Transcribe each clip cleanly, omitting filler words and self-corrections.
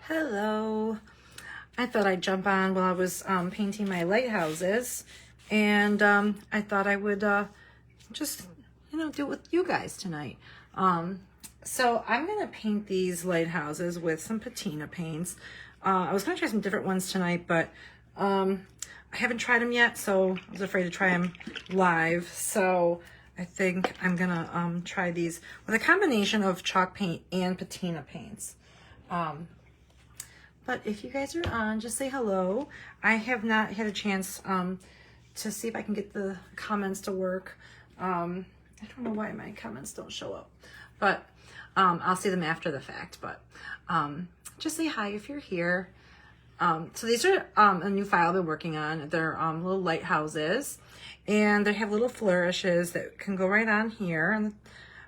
Hello. I thought I'd jump on while I was painting my lighthouses, and I thought I would just, do it with you guys tonight. So I'm going to paint these lighthouses with some patina paints. I was going to try some different ones tonight, but I haven't tried them yet, so I was afraid to try them live. So I think I'm going to try these with a combination of chalk paint and patina paints. But if you guys are on, just say hello. I have not had a chance to see if I can get the comments to work. I don't know why my comments don't show up, but I'll see them after the fact. But just say hi if you're here. So these are a new file I've been working on. They're little lighthouses, and they have little flourishes that can go right on here and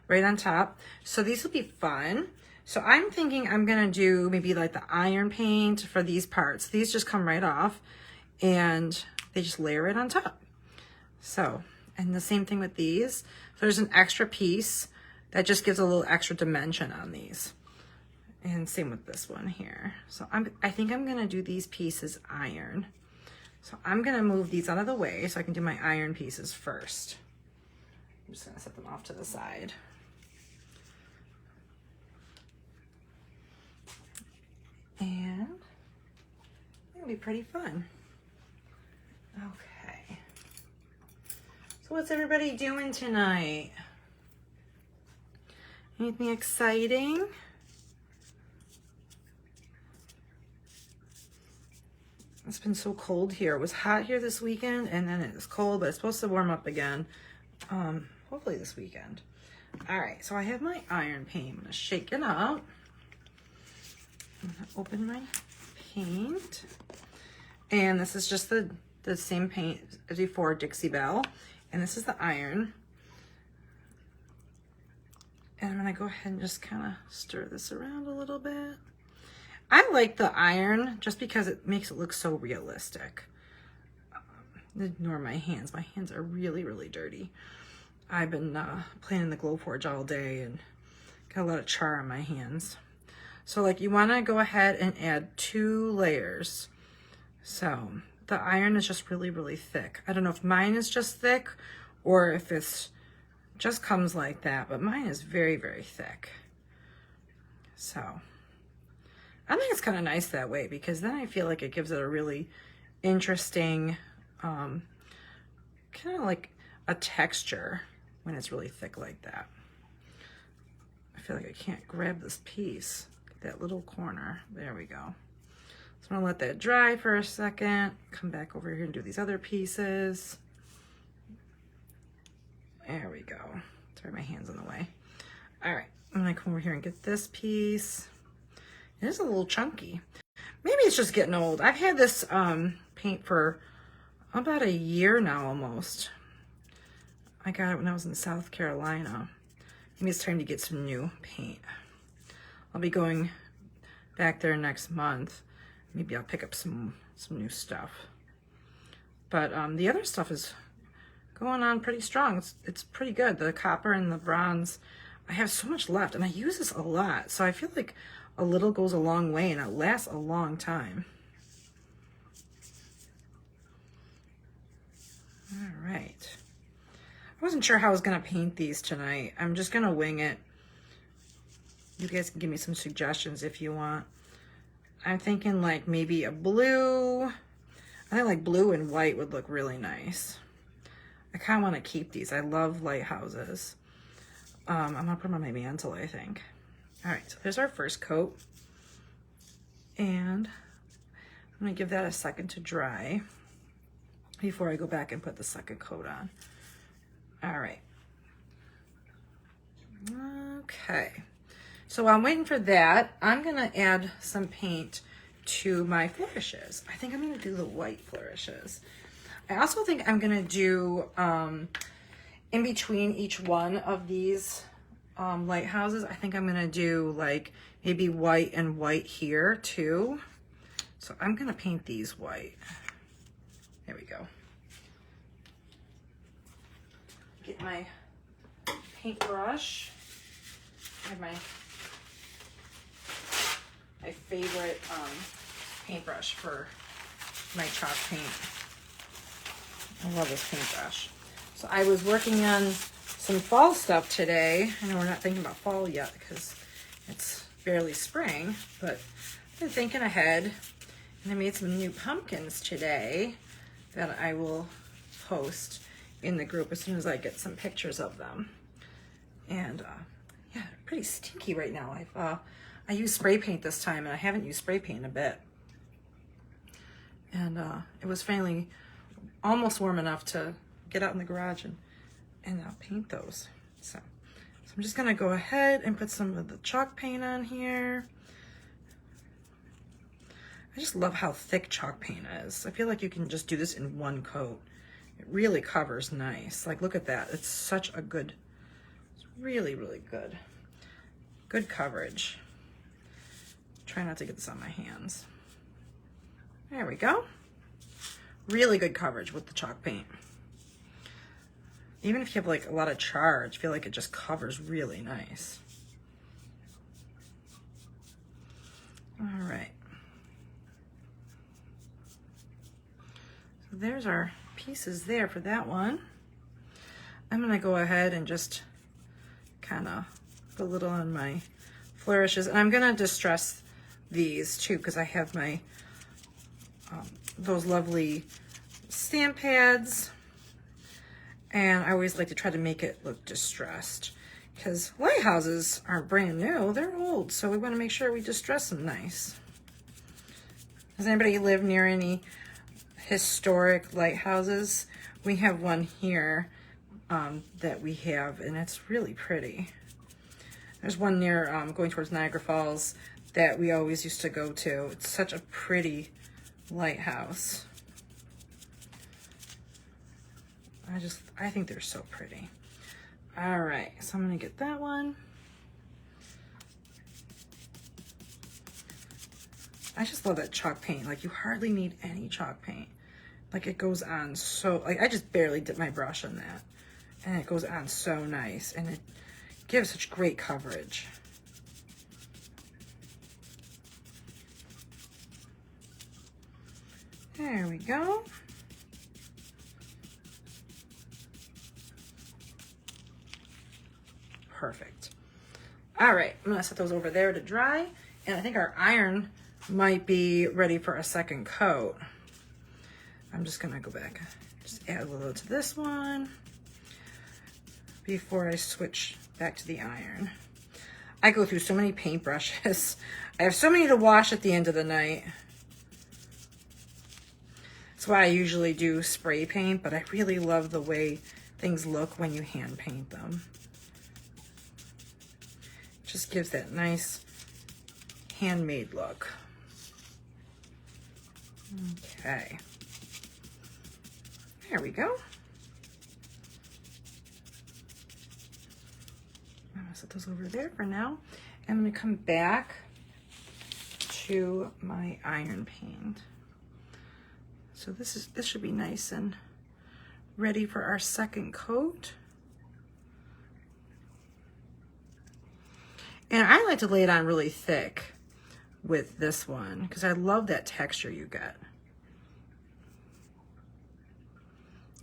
right on top. So these will be fun. So I'm thinking I'm going to do maybe like the iron paint for these parts. These just come right off and they just layer it on top. So, and the same thing with these. There's an extra piece that just gives a little extra dimension on these. And same with this one here. So I think I'm going to do these pieces iron. So I'm going to move these out of the way so I can do my iron pieces first. I'm just going to set them off to the side. And it'll be pretty fun. Okay. So what's everybody doing tonight? Anything exciting? It's been so cold here. It was hot here this weekend, and then it was cold, but it's supposed to warm up again. Hopefully this weekend. All right, so I have my iron paint. I'm gonna shake it up. I'm gonna open my paint, and this is just the same paint as before, Dixie Belle, and this is the iron. And I'm gonna go ahead and just kind of stir this around a little bit. I like the iron just because it makes it look so realistic. Ignore my hands. My hands are really, really dirty. I've been playing in the Glowforge all day and got a lot of char on my hands. So like you want to go ahead and add 2 layers. So the iron is just really, really thick. I don't know if mine is just thick or if it's just comes like that, but mine is very, very thick. So I think it's kind of nice that way because then I feel like it gives it a really interesting, kind of like a texture when it's really thick like that. I feel like I can't grab this piece. That little corner. There we go. So I'm gonna let that dry for a second. Come back over here and do these other pieces. There we go. Sorry, my hand's in the way. All right, I'm gonna come over here and get this piece. It is a little chunky. Maybe it's just getting old. I've had this paint for about a year now almost. I got it when I was in South Carolina. Maybe it's time to get some new paint. I'll be going back there next month. Maybe I'll pick up some new stuff. But the other stuff is going on pretty strong. It's pretty good. The copper and the bronze, I have so much left, and I use this a lot. So I feel like a little goes a long way, and it lasts a long time. All right. I wasn't sure how I was going to paint these tonight. I'm just going to wing it. You guys can give me some suggestions if you want. I'm thinking like maybe a blue. I think like blue and white would look really nice. I kind of want to keep these. I love lighthouses. I'm going to put them on my mantle, I think. All right, so there's our first coat. And I'm going to give that a second to dry before I go back and put the second coat on. All right. Okay. So while I'm waiting for that, I'm gonna add some paint to my flourishes. I think I'm gonna do the white flourishes. I also think I'm gonna do, in between each one of these lighthouses, I think I'm gonna do like maybe white and white here too. So I'm gonna paint these white. There we go. Get my paintbrush. I have my favorite paintbrush for my chalk paint. I love this paintbrush. So I was working on some fall stuff today. I know we're not thinking about fall yet because it's barely spring, but I've been thinking ahead. And I made some new pumpkins today that I will post in the group as soon as I get some pictures of them. And yeah, they're pretty stinky right now. I used spray paint this time, and I haven't used spray paint in a bit. And it was finally almost warm enough to get out in the garage and paint those. So I'm just gonna go ahead and put some of the chalk paint on here. I just love how thick chalk paint is. I feel like you can just do this in one coat. It really covers nice. Like, look at that. It's such a good, it's really, really good. Good coverage. Try not to get this on my hands. There we go. Really good coverage with the chalk paint. Even if you have like a lot of charge, I feel like it just covers really nice. All right. So there's our pieces there for that one. I'm gonna go ahead and just kind of put a little on my flourishes, and I'm gonna distress these too because I have my those lovely stamp pads, and I always like to try to make it look distressed because lighthouses aren't brand new, they're old, so we want to make sure we distress them nice. Does anybody live near any historic lighthouses? We have one here that we have, and it's really pretty. There's one near going towards Niagara Falls that we always used to go to. It's such a pretty lighthouse. I think they're so pretty. All right, so I'm gonna get that one. I just love that chalk paint. Like, you hardly need any chalk paint. Like, it goes on so, like, I just barely dip my brush on that, and it goes on so nice, and it gives such great coverage. There we go. Perfect. All right, I'm gonna set those over there to dry, and I think our iron might be ready for a second coat. I'm just gonna go back, just add a little to this one before I switch back to the iron. I go through so many paintbrushes. I have so many to wash at the end of the night. That's why I usually do spray paint, but I really love the way things look when you hand paint them. Just gives that nice handmade look. Okay. There we go. I'm gonna set those over there for now. I'm gonna come back to my iron paint. So this should be nice and ready for our second coat. And I like to lay it on really thick with this one because I love that texture you get.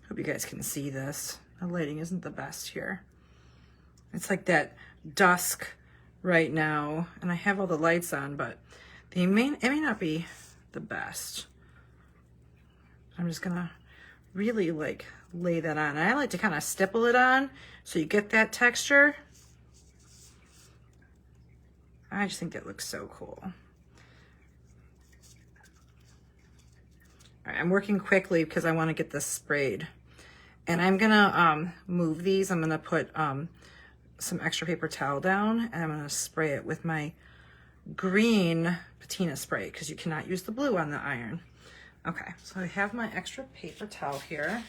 Hope you guys can see this. The lighting isn't the best here. It's like that dusk right now, and I have all the lights on, but it may not be the best. I'm just gonna really like lay that on. And I like to kind of stipple it on so you get that texture. I just think that looks so cool. All right, I'm working quickly because I want to get this sprayed. And I'm gonna move these. I'm gonna put some extra paper towel down, and I'm gonna spray it with my green patina spray because you cannot use the blue on the iron. Okay, so I have my extra paper towel here.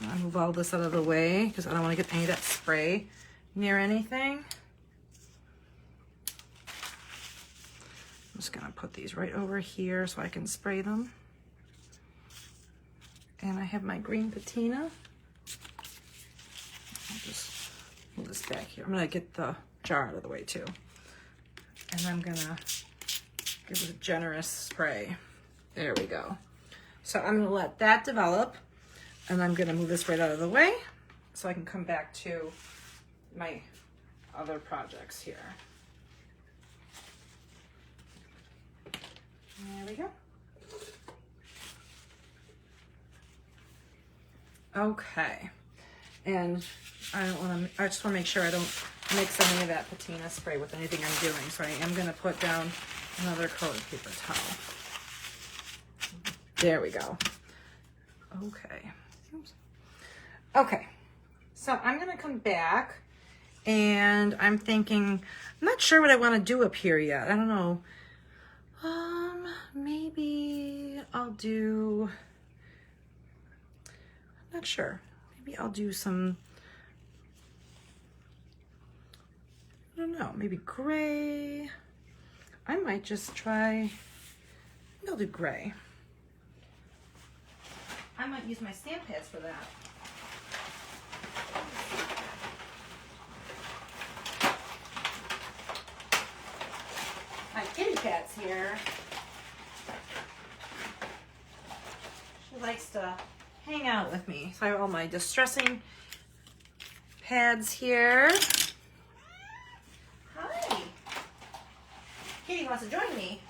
I'll move all this out of the way because I don't want to get any of that spray near anything. I'm just gonna put these right over here so I can spray them. And I have my green patina. I'll just move this back here. I'm gonna get the jar out of the way too. And I'm gonna give it a generous spray. There we go. So I'm gonna let that develop, and I'm gonna move this right out of the way so I can come back to my other projects here. There we go. Okay, and I just want to make sure I don't mix any of that patina spray with anything I'm doing. So I am going to put down another colored paper towel. There we go. Okay. Oops. Okay. So I'm going to come back, and I'm thinking, I'm not sure what I want to do up here yet. I don't know. Maybe I'll do, I'm not sure. Maybe I'll do some, I don't know, maybe gray. I might just try, maybe I'll do gray. I might use my stamp pads for that. My kitty cat's here. She likes to hang out with me. So I have all my distressing pads here. Hi. Kitty wants to join me.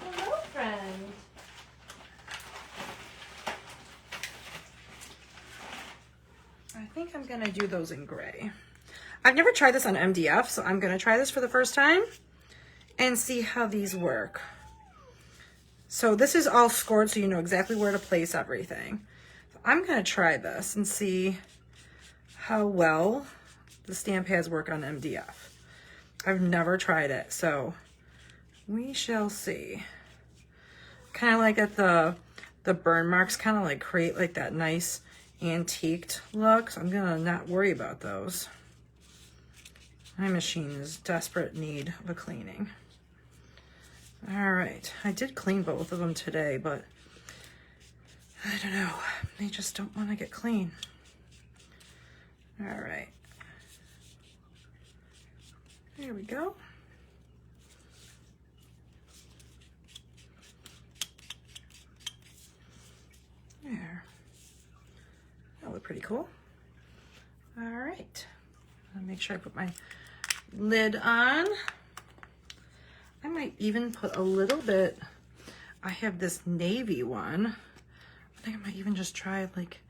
Hello, friend. I think I'm gonna do those in gray. I've never tried this on MDF, so I'm gonna try this for the first time and see how these work. So this is all scored so you know exactly where to place everything. So I'm gonna try this and see how well the stamp pads work on MDF. I've never tried it, so we shall see. Kind of like at the burn marks, kind of like create like that nice antiqued look. So I'm gonna not worry about those. My machine is desperate need of a cleaning. All right, I did clean both of them today, but I don't know. They just don't want to get clean. All right. There we go. There. That looked pretty cool. All right. I'll make sure I put my lid on. I might even put a little bit, I have this navy one. I think I might even just try like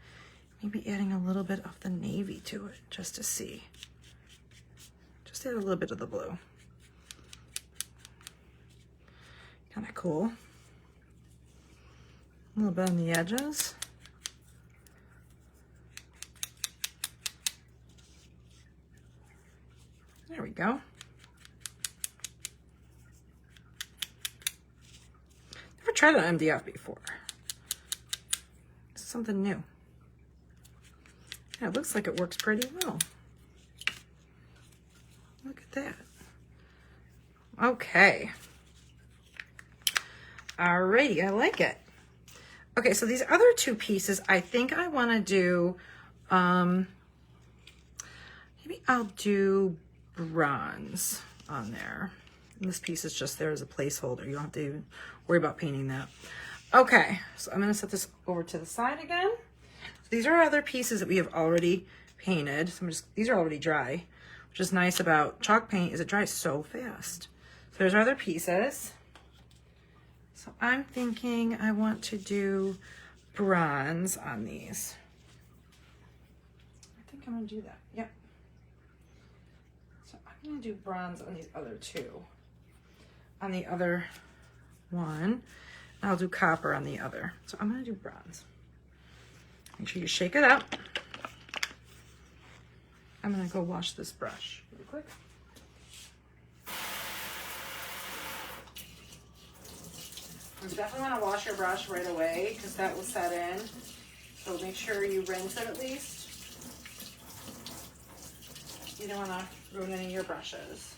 maybe adding a little bit of the navy to it just to see. Just add a little bit of the blue. Kind of cool. A little bit on the edges. There we go. Never tried it on MDF before. It's something new. Yeah, it looks like it works pretty well. Look at that. Okay. Alrighty, I like it. Okay, so these other two pieces, I think I want to do, maybe I'll do bronze on there. And this piece is just there as a placeholder. You don't have to even worry about painting that. Okay, so I'm going to set this over to the side again. So these are other pieces that we have already painted. So these are already dry, which is nice about chalk paint is it dries so fast. So there's our other pieces. So I'm thinking I want to do bronze on these. I think I'm going to do that. Yep. So I'm going to do bronze on these other two. On the other one, I'll do copper on the other. So I'm going to do bronze. Make sure you shake it up. I'm going to go wash this brush really quick. You definitely want to wash your brush right away because that will set in. So make sure you rinse it at least. You don't want to ruin any of your brushes.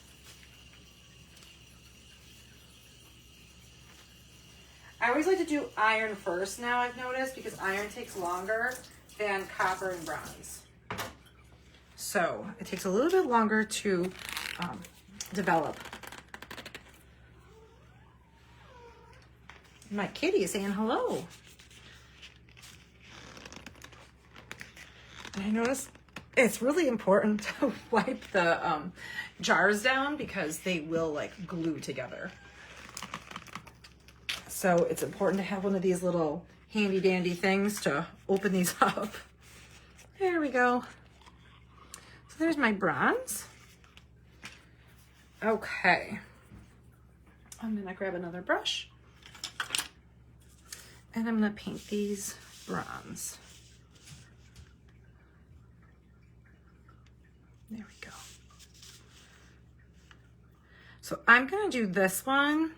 I always like to do iron first now, I've noticed, because iron takes longer than copper and bronze. So it takes a little bit longer to develop. My kitty is saying hello. And I noticed it's really important to wipe the jars down because they will like glue together. So it's important to have one of these little handy dandy things to open these up. There we go. So there's my bronze. Okay. I'm gonna grab another brush and I'm gonna paint these bronze. There we go. So I'm gonna do this one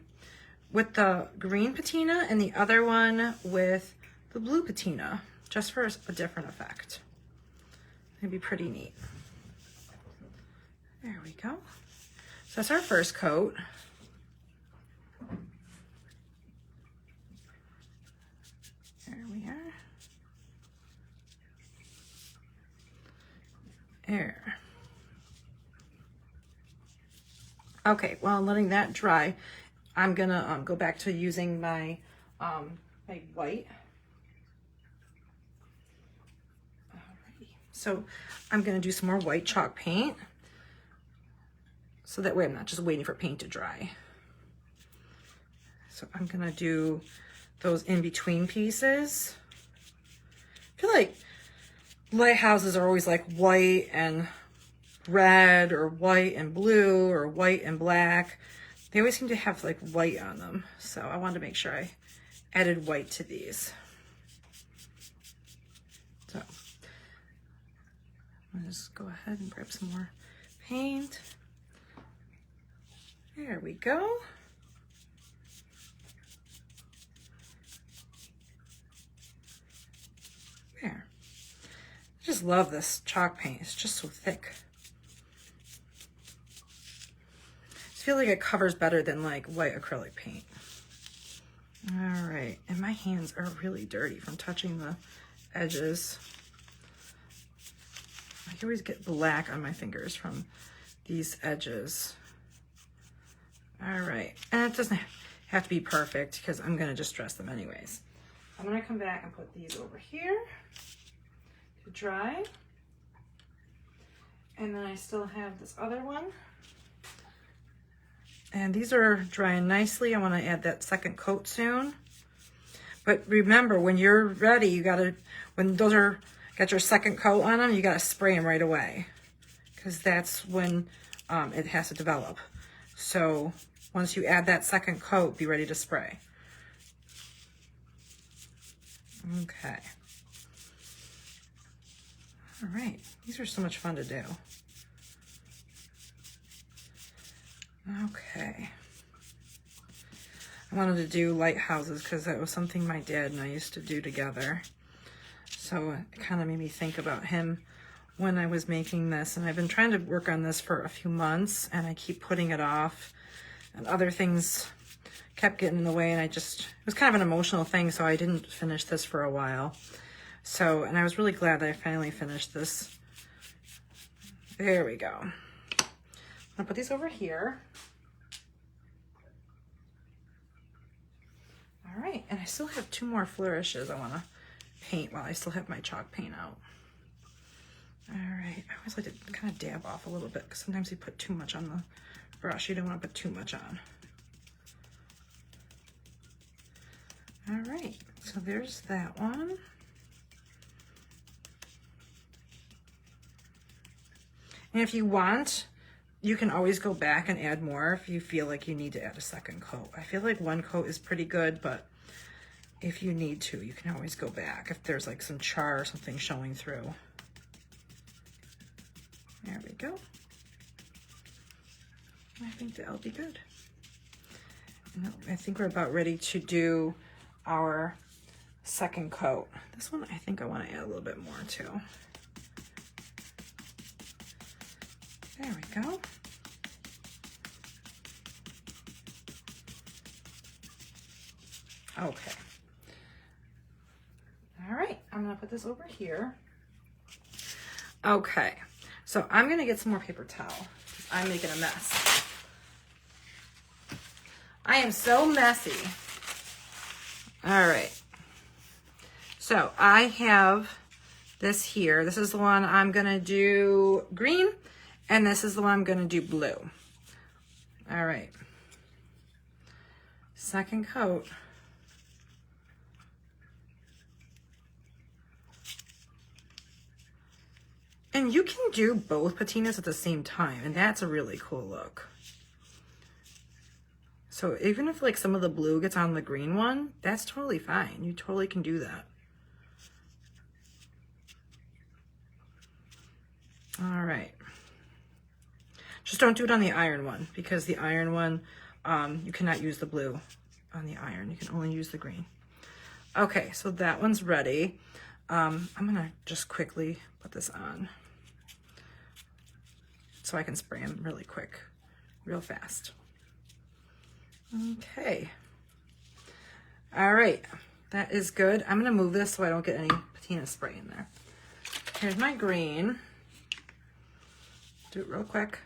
with the green patina and the other one with the blue patina, just for a different effect. It'd be pretty neat. There we go. So that's our first coat. There we are. There. Okay, well, I'm letting that dry. I'm gonna go back to using my my white. Alrighty. So I'm gonna do some more white chalk paint. So that way I'm not just waiting for paint to dry. So I'm gonna do those in between pieces. I feel like lighthouses are always like white and red or white and blue or white and black. They always seem to have like white on them. So I wanted to make sure I added white to these. So I'm gonna just go ahead and grab some more paint. There we go. There. I just love this chalk paint. It's just so thick. I feel like it covers better than like white acrylic paint. All right, and my hands are really dirty from touching the edges. I always get black on my fingers from these edges. All right, and it doesn't have to be perfect because I'm gonna just dress them anyways. I'm gonna come back and put these over here to dry. And then I still have this other one. And these are drying nicely. I want to add that second coat soon. But remember, when you're ready, you gotta, when those are, got your second coat on them, you gotta spray them right away. Because that's when it has to develop. So once you add that second coat, be ready to spray. Okay. All right, these are so much fun to do. Okay. I wanted to do lighthouses because that was something my dad and I used to do together. So it kind of made me think about him when I was making this. And I've been trying to work on this for a few months and I keep putting it off. And other things kept getting in the way and it was kind of an emotional thing, so I didn't finish this for a while. So, and I was really glad that I finally finished this. There we go. I'm gonna put these over here. All right, and I still have two more flourishes I wanna paint while I still have my chalk paint out. All right, I always like to kind of dab off a little bit because sometimes you put too much on the brush. You don't wanna put too much on. All right, so there's that one. And if you want, you can always go back and add more if you feel like you need to add a second coat. I feel like one coat is pretty good, but if you need to, you can always go back if there's like some char or something showing through. There we go. I think that'll be good. And I think we're about ready to do our second coat. This one, I think I want to add a little bit more too. There we go. Okay. All right, I'm gonna put this over here. Okay, So I'm gonna get some more paper towel because I'm making a mess. I am so messy. All right. So I have this here. This is the one I'm gonna do green, and this is the one I'm gonna do blue. All right. Second coat. And you can do both patinas at the same time, and that's a really cool look. So even if like some of the blue gets on the green one, that's totally fine. You totally can do that. All right. Just don't do it on the iron one, because the iron one, you cannot use the blue on the iron. You can only use the green. Okay, so that one's ready. I'm gonna just quickly put this on so I can spray them really quick, real fast. Okay. All right, that is good. I'm gonna move this so I don't get any patina spray in there. Here's my green. Do it real quick.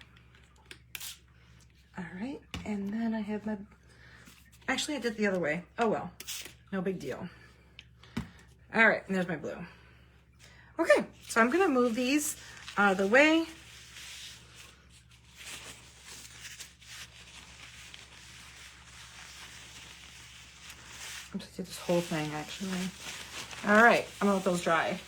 All right, and then I have my, actually I did it the other way. Oh well, no big deal. All right, and there's my blue. Okay, so I'm gonna move these out of the way. I'm just gonna do this whole thing actually. All right, I'm gonna let those dry.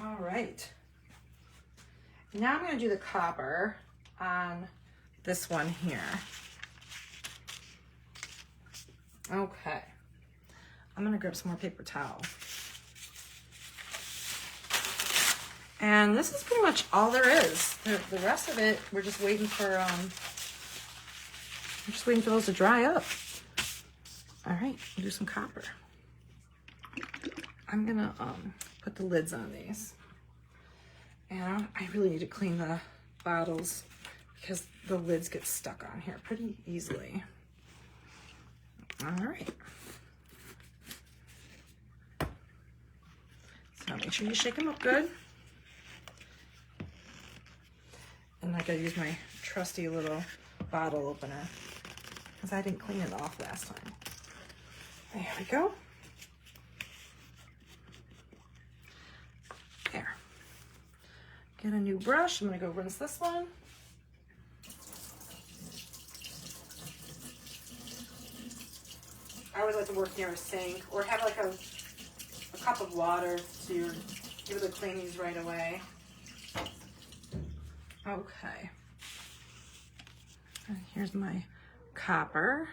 All right. Now I'm gonna do the copper on this one here. Okay. I'm gonna grab some more paper towel. And this is pretty much all there is. The rest of it, we're just waiting for those to dry up. All right, we'll do some copper. I'm gonna put the lids on these. And I really need to clean the bottles because the lids get stuck on here pretty easily. All right. So make sure you shake them up good. And I gotta use my trusty little bottle opener because I didn't clean it off last time. There we go. There. Get a new brush. I'm gonna go rinse this one. I always like to work near a sink or have like a cup of water so you're able to clean these right away. Okay. And here's my copper.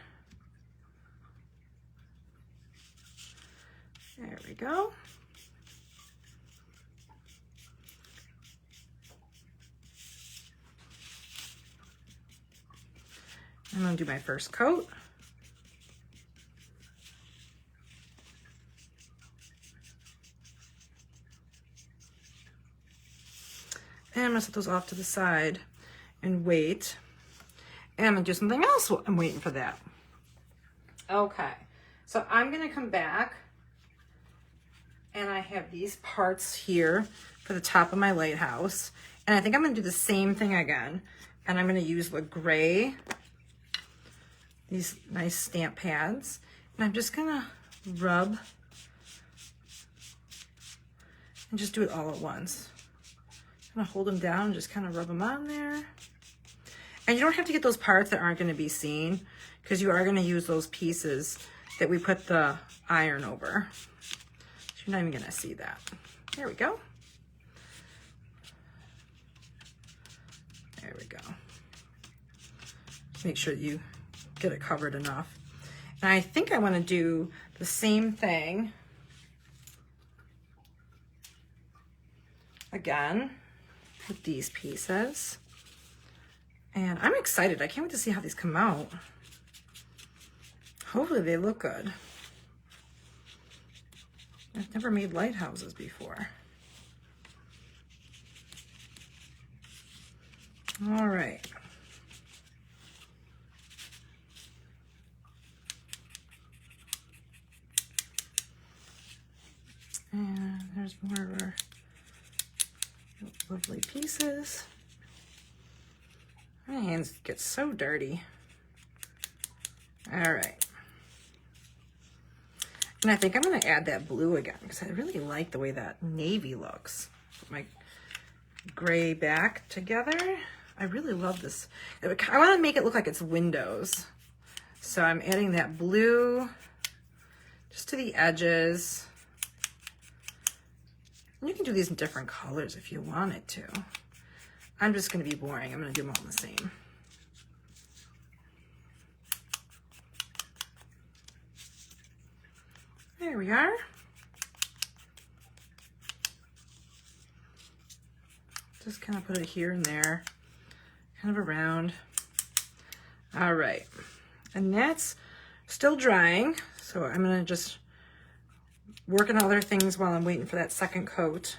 There we go. I'm going to do my first coat. And I'm going to set those off to the side and wait. And I'm going to do something else while I'm waiting for that. Okay, so I'm going to come back and I have these parts here for the top of my lighthouse. And I think I'm going to do the same thing again. And I'm going to use the gray, these nice stamp pads. And I'm just going to rub and just do it all at once. I'm gonna hold them down and just kind of rub them on there. And you don't have to get those parts that aren't going to be seen because you are going to use those pieces that we put the iron over. So you're not even going to see that. There we go. There we go. Make sure you get it covered enough. And I think I want to do the same thing again with these pieces. And I'm excited. I can't wait to see how these come out. Hopefully they look good. I've never made lighthouses before. All right. And there's more of our lovely pieces. My hands get so dirty. All right. And I think I'm going to add that blue again because I really like the way that navy looks. Put my gray back together. I really love this. I want to make it look like it's windows. So I'm adding that blue just to the edges. And you can do these in different colors if you wanted to. I'm just going to be boring. I'm going to do them all the same. There we are. Just kind of put it here and there, kind of around. All right, and that's still drying, so I'm gonna just work on other things while I'm waiting for that second coat.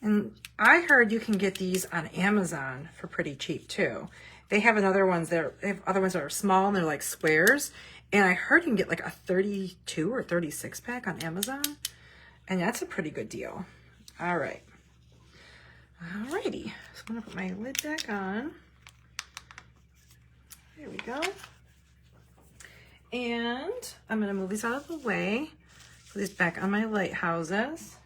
And I heard you can get these on Amazon for pretty cheap too. They have other ones that are small and they're like squares. And I heard you can get like a 32 or 36 pack on Amazon. And that's a pretty good deal. All right. Alrighty. So I'm gonna put my lid back on. There we go. And I'm gonna move these out of the way. Put these back on my lighthouses.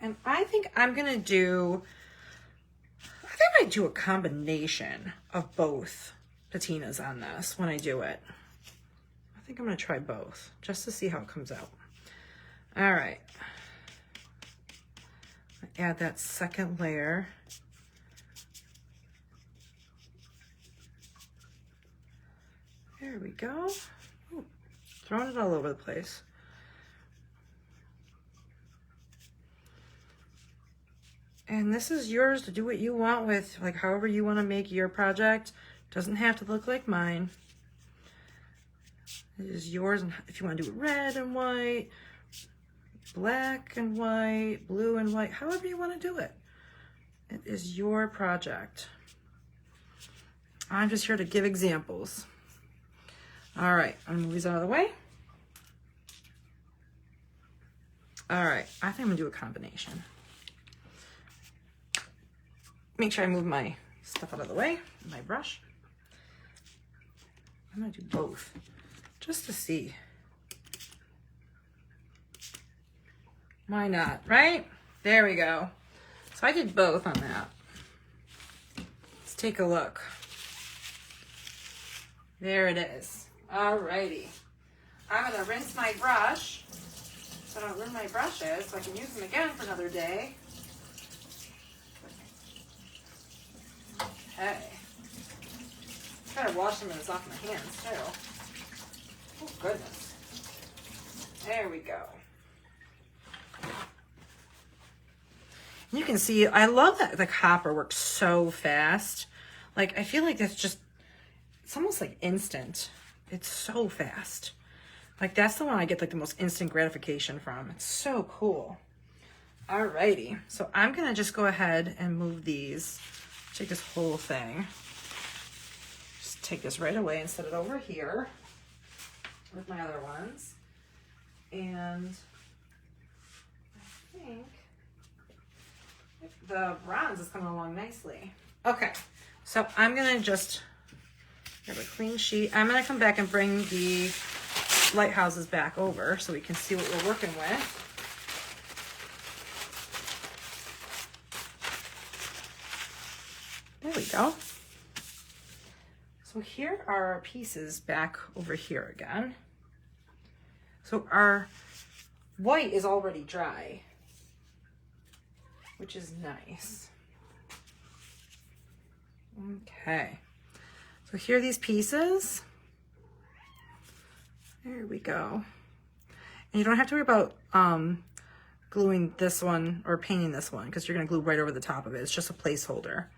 And I think I might do a combination of both patinas on this when I do it. I think I'm gonna try both just to see how it comes out. All right. Add that second layer. There we go. Ooh, throwing it all over the place. And this is yours to do what you want with, like however you want to make your project. Doesn't have to look like mine. It is yours, and if you want to do it red and white, black and white, blue and white, however you want to do it. It is your project. I'm just here to give examples. All right, I'm gonna move these out of the way. All right, I think I'm gonna do a combination. Make sure I move my stuff out of the way, my brush. I'm gonna do both, just to see. Why not, right? There we go. So I did both on that. Let's take a look. There it is. Alrighty. I'm gonna rinse my brush so I don't ruin my brushes so I can use them again for another day. Okay. Try to wash some of this off my hands too. Oh goodness. There we go. You can see, I love that the copper works so fast. Like, I feel like that's just, it's almost like instant. It's so fast. Like, that's the one I get like the most instant gratification from. It's so cool. Alrighty, so I'm gonna just go ahead and move these. Take this whole thing. Just take this right away and set it over here with my other ones. And I think the bronze is coming along nicely. Okay, so I'm gonna just grab a clean sheet. I'm gonna come back and bring the lighthouses back over so we can see what we're working with. There we go. So here are our pieces back over here again. So our white is already dry, which is nice. Okay. So here are these pieces. There we go. And you don't have to worry about gluing this one or painting this one because you're gonna glue right over the top of it. It's just a placeholder.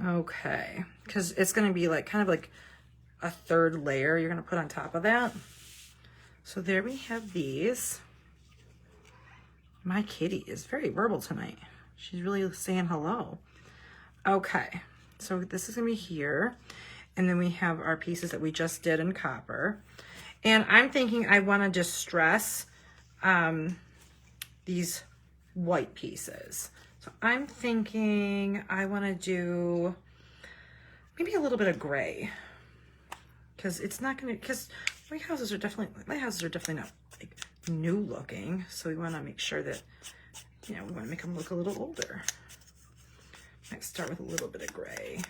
Okay, because it's going to be like kind of like a third layer you're going to put on top of that. So there we have these. My kitty is very verbal tonight. She's really saying hello. Okay, so this is gonna be here. And then we have our pieces that we just did in copper. And I'm thinking I wanna distress these white pieces. So I'm thinking I wanna do maybe a little bit of gray. Because it's not gonna, because lighthouses are definitely not like new looking. So we wanna make sure that, you know, we wanna make them look a little older. Might start with a little bit of gray.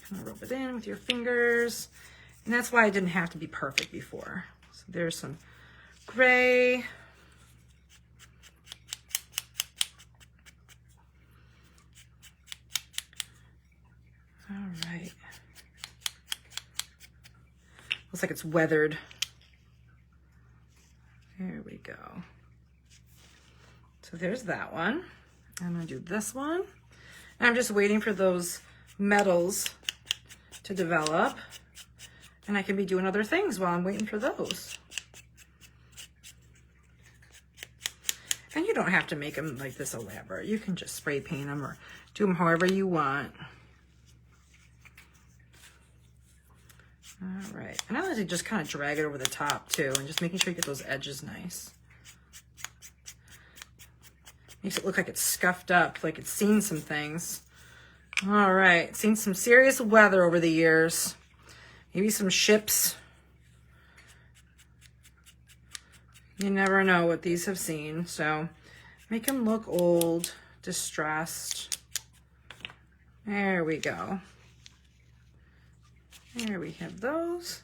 Kind of rub it in with your fingers. And that's why it didn't have to be perfect before. So there's some gray. All right. Looks like it's weathered. There we go. So there's that one. I'm gonna do this one. And I'm just waiting for those metals to develop. And I can be doing other things while I'm waiting for those. And you don't have to make them like this elaborate. You can just spray paint them or do them however you want. All right, and I like to just kind of drag it over the top too, and just making sure you get those edges nice. Makes it look like it's scuffed up, like it's seen some things. All right, seen some serious weather over the years. Maybe some ships. You never know what these have seen, so make them look old, distressed. There we go. There we have those.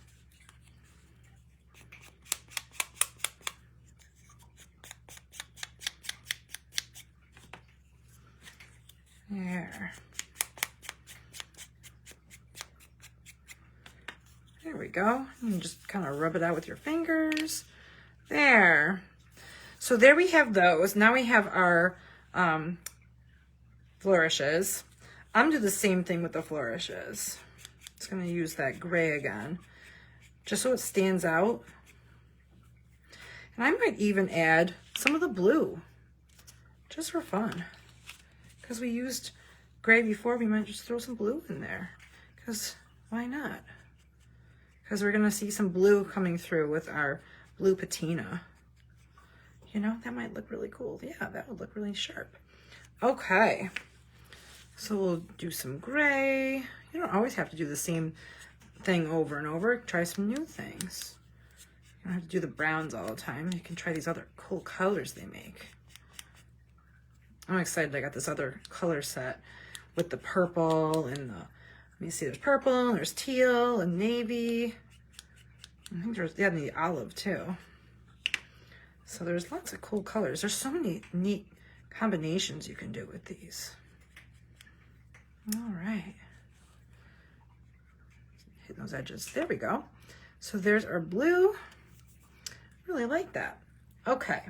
There. There we go. You can just kind of rub it out with your fingers. There. So there we have those. Now we have our flourishes. I'm gonna do the same thing with the flourishes. Just gonna use that gray again, just so it stands out. And I might even add some of the blue, just for fun. Because we used gray before, we might just throw some blue in there. Because why not? Because we're gonna see some blue coming through with our blue patina. You know, that might look really cool. Yeah, that would look really sharp. Okay, so we'll do some gray. You don't always have to do the same thing over and over. Try some new things. You don't have to do the browns all the time. You can try these other cool colors they make. I'm excited I got this other color set with the purple and the, let me see, there's purple, there's teal and navy. I think there's, yeah, the olive too. So there's lots of cool colors. There's so many neat combinations you can do with these. All right. Hitting those edges. There we go. So there's our blue. Really like that. Okay.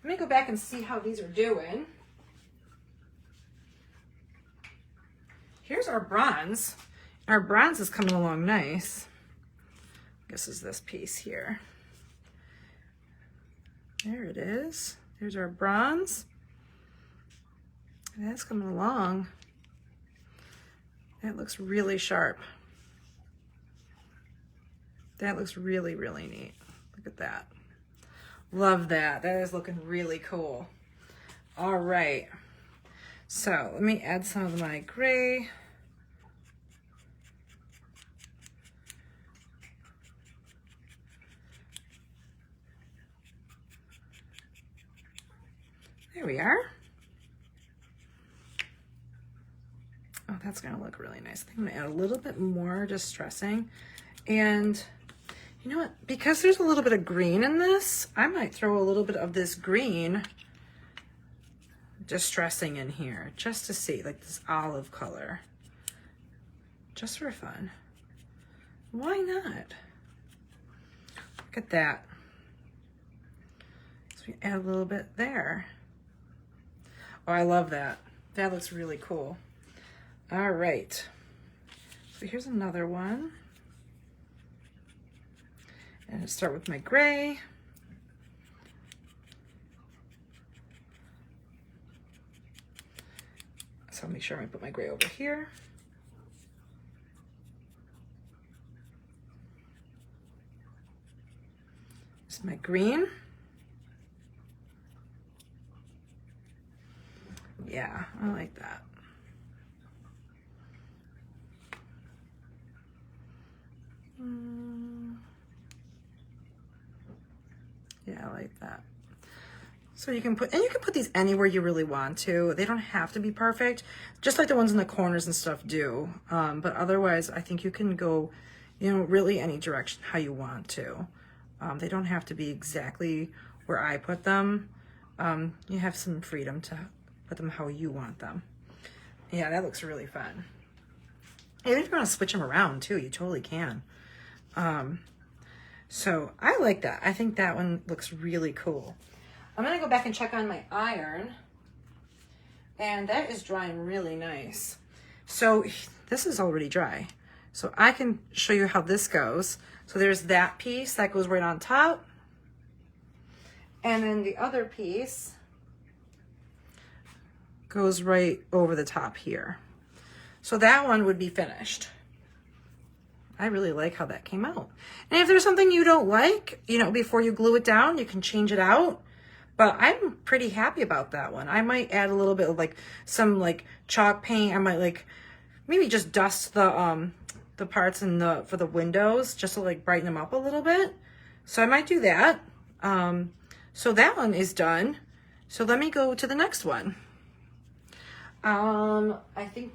Let me go back and see how these are doing. Here's our bronze. Our bronze is coming along nice. This is this piece here. There it is. There's our bronze. That's coming along. That looks really sharp. That looks really, really neat. Look at that. Love that. That is looking really cool. All right. So let me add some of my gray. There we are. Oh, that's gonna look really nice. I think I'm gonna add a little bit more distressing. And you know what? Because there's a little bit of green in this, I might throw a little bit of this green distressing in here just to see, like this olive color. Just for fun. Why not? Look at that. So we add a little bit there. Oh, I love that. That looks really cool. All right. So here's another one. And I'll start with my gray. So I'll make sure I put my gray over here. This is my green. Yeah, I like that. Yeah, I like that. So you can put these anywhere you really want to. They don't have to be perfect, just like the ones in the corners and stuff do. But otherwise, I think you can go, you know, really any direction how you want to. They don't have to be exactly where I put them. You have some freedom to put them how you want them. Yeah, that looks really fun. Even if you want to switch them around too, you totally can. So I like that. I think that one looks really cool. I'm gonna go back and check on my iron, and that is drying really nice. So this is already dry. So I can show you how this goes. So there's that piece that goes right on top. And then the other piece goes right over the top here. So that one would be finished. I really like how that came out. And if there's something you don't like, you know, before you glue it down, you can change it out. But I'm pretty happy about that one. I might add a little bit of like some like chalk paint. I might like maybe just dust the parts in for the windows just to like brighten them up a little bit. So I might do that. So that one is done. So let me go to the next one. I think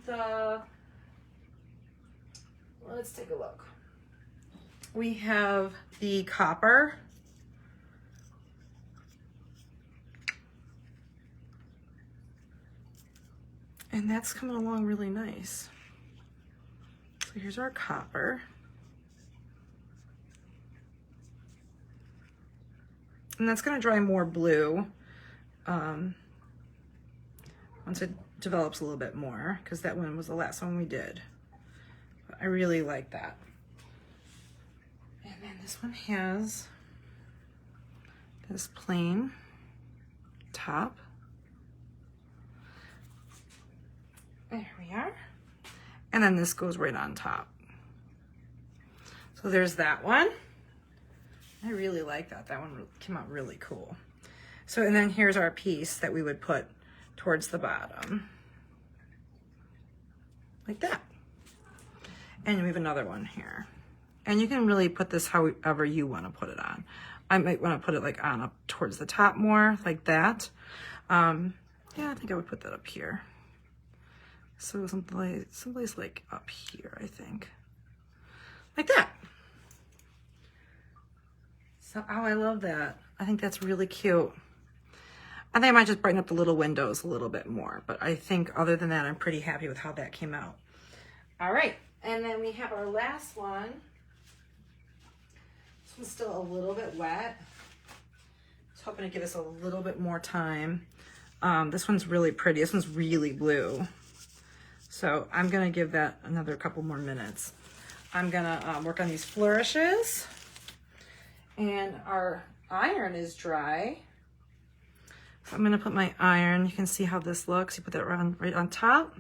let's take a look. We have the copper. And that's coming along really nice. So here's our copper. And that's gonna dry more blue once it develops a little bit more, because that one was the last one we did. But I really like that. And then this one has this plain top. There we are. And then this goes right on top. So there's that one. I really like that. That one came out really cool. So, and then here's our piece that we would put towards the bottom. Like that. And we have another one here. And you can really put this however you want to put it on. I might want to put it like on up towards the top more, like that. Yeah, I think I would put that up here. So someplace like up here, I think. Like that. So, oh, I love that. I think that's really cute. I think I might just brighten up the little windows a little bit more, but I think other than that, I'm pretty happy with how that came out. All right, and then we have our last one. This one's still a little bit wet. I was hoping to give this a little bit more time. This one's really pretty. This one's really blue. So I'm gonna give that another couple more minutes. I'm gonna work on these flourishes. And our iron is dry. So I'm gonna put my iron. You can see how this looks. You put that right on top.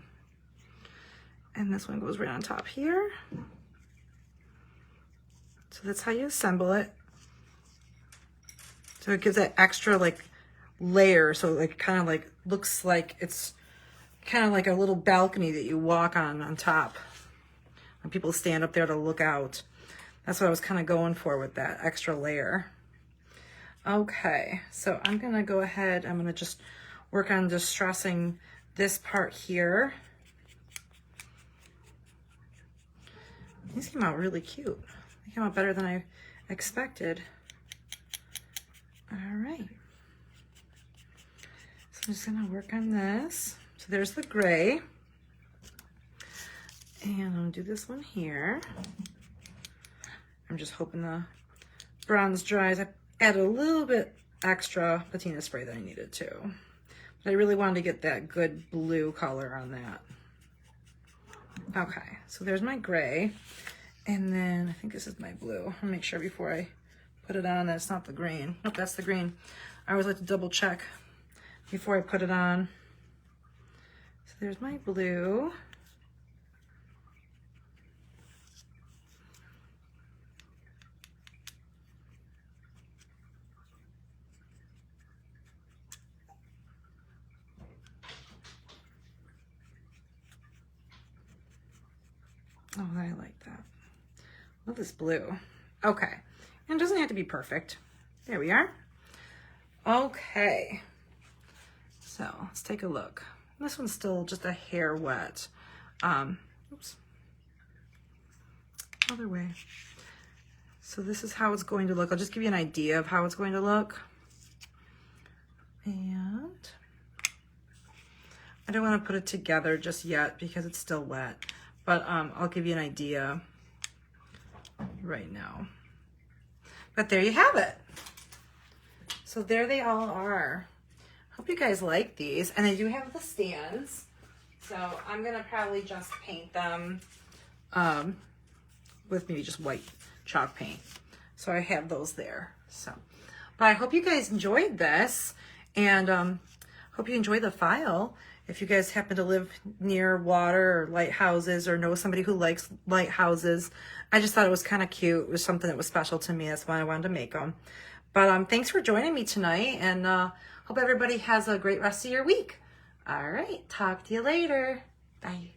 And this one goes right on top here. So that's how you assemble it. So it gives that extra like layer. So like kind of like looks like it's kind of like a little balcony that you walk on top. When people stand up there to look out. That's what I was kind of going for with that extra layer. Okay, so I'm gonna go ahead, I'm gonna just work on distressing this part here. These came out really cute. They came out better than I expected. All right. So I'm just gonna work on this. So there's the gray. And I'm gonna do this one here. I'm just hoping the bronze dries. I added a little bit extra patina spray that I needed to. But I really wanted to get that good blue color on that. Okay, so there's my gray. And then I think this is my blue. I'll make sure before I put it on that it's not the green. Nope, that's the green. I always like to double check before I put it on. So there's my blue. Oh, I like that. Love this blue. Okay. And it doesn't have to be perfect. There we are. Okay. So let's take a look. This one's still just a hair wet. Oops. Other way. So this is how it's going to look. I'll just give you an idea of how it's going to look. And I don't want to put it together just yet because it's still wet. But I'll give you an idea right now. But there you have it. So there they all are. Hope you guys like these. And I do have the stands. So I'm going to probably just paint them with maybe just white chalk paint. So I have those there. So, but I hope you guys enjoyed this. And hope you enjoy the file. If you guys happen to live near water or lighthouses or know somebody who likes lighthouses, I just thought it was kind of cute. It was something that was special to me. That's why I wanted to make them. But thanks for joining me tonight, and hope everybody has a great rest of your week. All right, talk to you later. Bye.